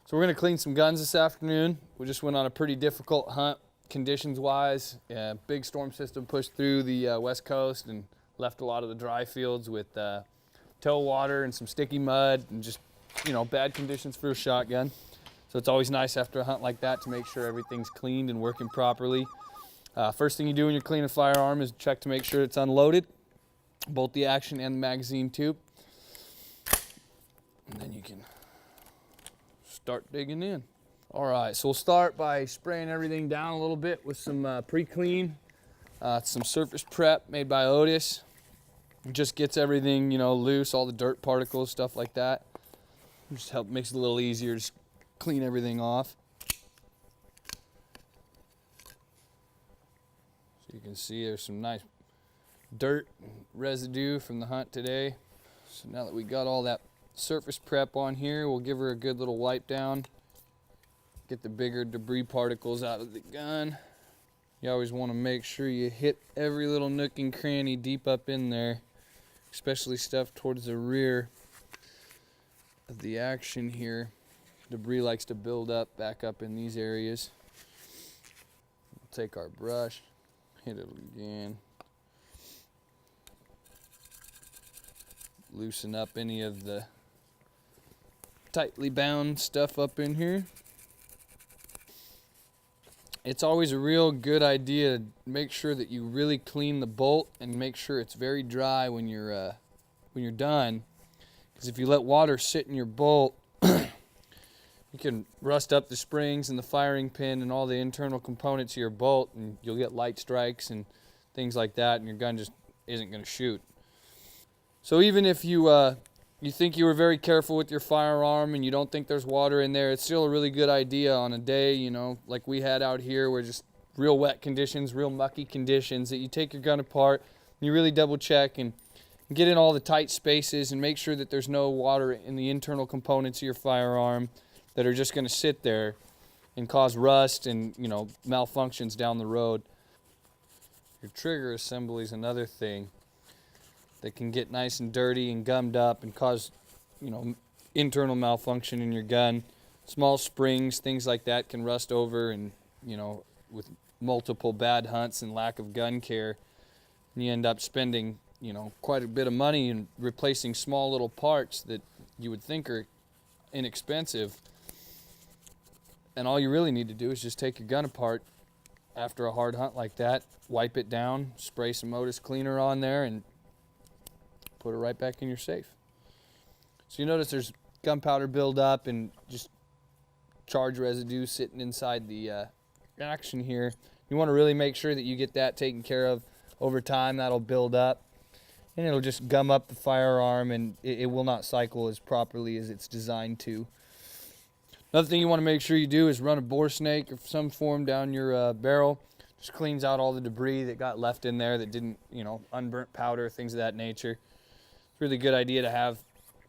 So we're gonna clean some guns this afternoon. We just went on a pretty difficult hunt conditions-wise. Big storm system pushed through the west coast and left a lot of the dry fields with tow water and some sticky mud and just, bad conditions for a shotgun. So it's always nice after a hunt like that to make sure everything's cleaned and working properly. First thing you do when you're cleaning a firearm is check to make sure it's unloaded, both the action and the magazine tube. And then you can start digging in. All right, so we'll start by spraying everything down a little bit with some pre-clean, some surface prep made by Otis. It just gets everything, loose, all the dirt particles, stuff like that. Just makes it a little easier to clean everything off. So you can see there's some nice dirt residue from the hunt today. So now that we got all that surface prep on here, we'll give her a good little wipe down. Get the bigger debris particles out of the gun. You always want to make sure you hit every little nook and cranny deep up in there, especially stuff towards the rear of the action here. Debris likes to build up back up in these areas. We'll take our brush, hit it again. Loosen up any of the tightly bound stuff up in here. It's always a real good idea to make sure that you really clean the bolt and make sure it's very dry when you're done. Because if you let water sit in your bolt, you can rust up the springs and the firing pin and all the internal components of your bolt, and you'll get light strikes and things like that, and your gun just isn't going to shoot. So even if you think you were very careful with your firearm and you don't think there's water in there, it's still a really good idea on a day, like we had out here, where just real wet conditions, real mucky conditions, that you take your gun apart and you really double check and get in all the tight spaces and make sure that there's no water in the internal components of your firearm that are just going to sit there and cause rust and, malfunctions down the road. Your trigger assembly is another thing that can get nice and dirty and gummed up and cause, internal malfunction in your gun. Small springs, things like that can rust over, and, with multiple bad hunts and lack of gun care, you end up spending, quite a bit of money in replacing small little parts that you would think are inexpensive. And all you really need to do is just take your gun apart after a hard hunt like that, wipe it down, spray some Otis cleaner on there, and put it right back in your safe. So you notice there's gunpowder buildup and just charge residue sitting inside the action here. You want to really make sure that you get that taken care of. Over time, that'll build up, and it'll just gum up the firearm, and it will not cycle as properly as it's designed to. Another thing you want to make sure you do is run a bore snake of some form down your barrel. Just cleans out all the debris that got left in there that didn't, unburnt powder, things of that nature. It's a really good idea to have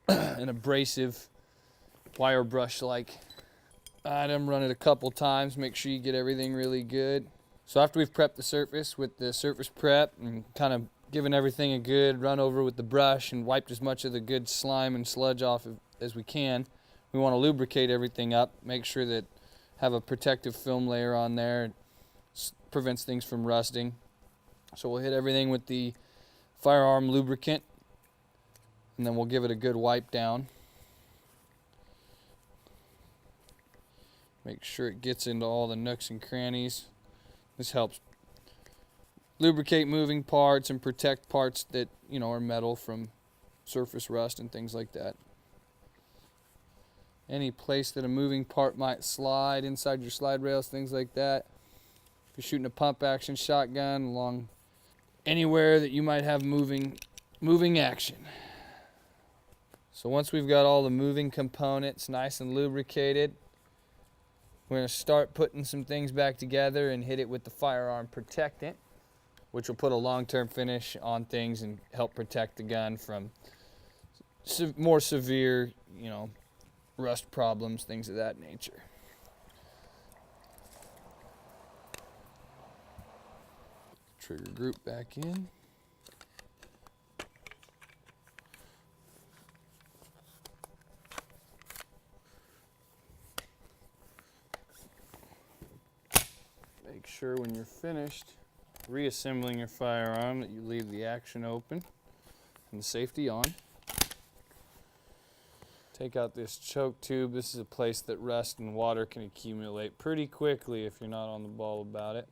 an abrasive wire brush-like item. Run it a couple times, make sure you get everything really good. So after we've prepped the surface with the surface prep and kind of given everything a good run over with the brush and wiped as much of the good slime and sludge off as we can, we want to lubricate everything up, make sure that have a protective film layer on there. It prevents things from rusting. So we'll hit everything with the firearm lubricant, and then we'll give it a good wipe down. Make sure it gets into all the nooks and crannies. This helps lubricate moving parts and protect parts that, are metal from surface rust and things like that. Any place that a moving part might slide, inside your slide rails, things like that. If you're shooting a pump action shotgun, along anywhere that you might have moving action. So once we've got all the moving components nice and lubricated, we're going to start putting some things back together and hit it with the firearm protectant, which will put a long-term finish on things and help protect the gun from more severe, rust problems, things of that nature. Trigger group back in. Make sure when you're finished reassembling your firearm that you leave the action open and the safety on. Take out this choke tube. This is a place that rust and water can accumulate pretty quickly if you're not on the ball about it.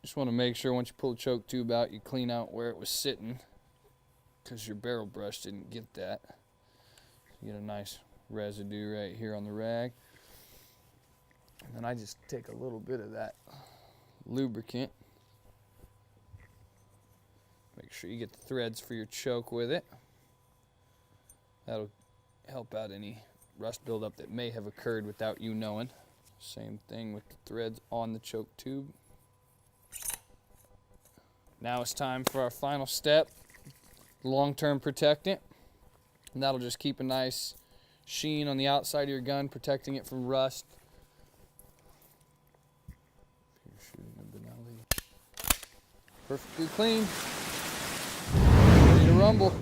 Just want to make sure once you pull the choke tube out, you clean out where it was sitting, because your barrel brush didn't get that. You get a nice residue right here on the rag. And then I just take a little bit of that lubricant. Make sure you get the threads for your choke with it. That'll help out any rust buildup that may have occurred without you knowing. Same thing with the threads on the choke tube. Now it's time for our final step, long-term protectant. And that'll just keep a nice sheen on the outside of your gun, protecting it from rust. If you're shooting a Benelli. Perfectly clean. Ready to rumble.